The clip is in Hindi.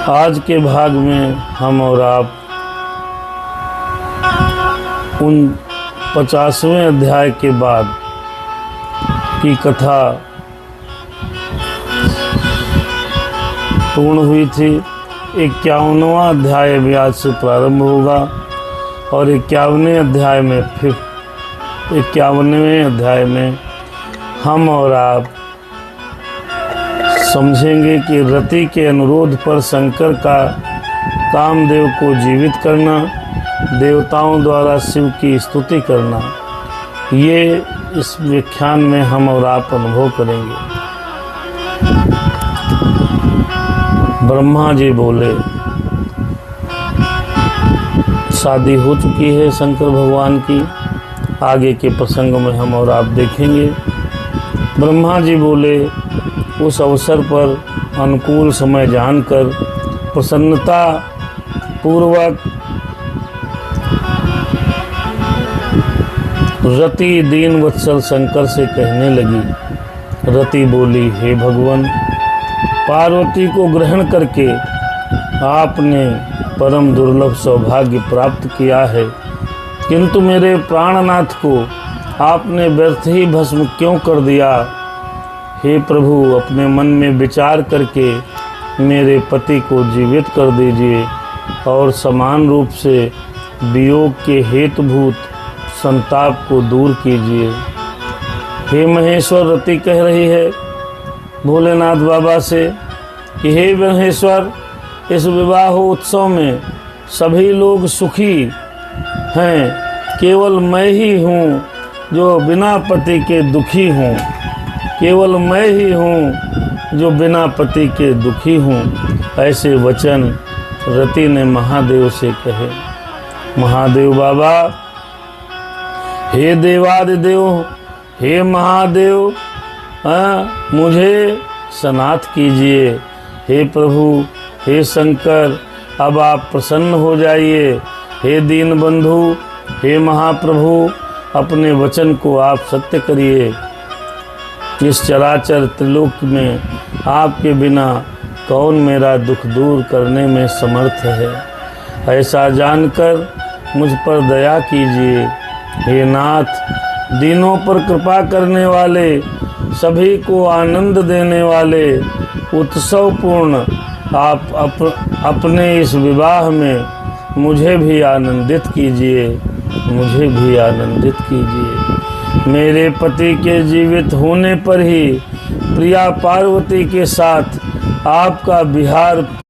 आज के भाग में हम और आप उन 50वें अध्याय के बाद की कथा पूर्ण हुई थी। 51वां अध्याय भी आज से प्रारंभ होगा और 51वें अध्याय में हम और आप समझेंगे कि रति के अनुरोध पर शंकर का कामदेव को जीवित करना, देवताओं द्वारा शिव की स्तुति करना, ये इस व्याख्यान में हम और आप अनुभव करेंगे। ब्रह्मा जी बोले, शादी हो चुकी है शंकर भगवान की, आगे के प्रसंग में हम और आप देखेंगे। ब्रह्मा जी बोले, उस अवसर पर अनुकूल समय जानकर प्रसन्नता पूर्वक रति दीन वत्सल शंकर से कहने लगी। रति बोली, हे भगवान, पार्वती को ग्रहण करके आपने परम दुर्लभ सौभाग्य प्राप्त किया है, किंतु मेरे प्राणनाथ को आपने व्यर्थ ही भस्म क्यों कर दिया? हे प्रभु, अपने मन में विचार करके मेरे पति को जीवित कर दीजिए और समान रूप से वियोग के हेतुभूत संताप को दूर कीजिए। हे महेश्वर, रति कह रही है भोलेनाथ बाबा से कि हे महेश्वर, इस विवाह उत्सव में सभी लोग सुखी हैं, केवल मैं ही हूँ जो बिना पति के दुखी हूँ। केवल मैं ही हूँ जो बिना पति के दुखी हूँ। ऐसे वचन रति ने महादेव से कहे। महादेव बाबा, हे देवादिदेव, हे महादेव, मुझे सनाथ कीजिए। हे प्रभु, हे शंकर, अब आप प्रसन्न हो जाइए। हे दीन बंधु, हे महाप्रभु, अपने वचन को आप सत्य करिए। इस चराचर त्रिलोक में आपके बिना कौन मेरा दुख दूर करने में समर्थ है? ऐसा जानकर मुझ पर दया कीजिए। हे नाथ, दीनों पर कृपा करने वाले, सभी को आनंद देने वाले, उत्सवपूर्ण आप अपने इस विवाह में मुझे भी आनंदित कीजिए, मुझे भी आनंदित कीजिए। मेरे पति के जीवित होने पर ही प्रिया पार्वती के साथ आपका विहार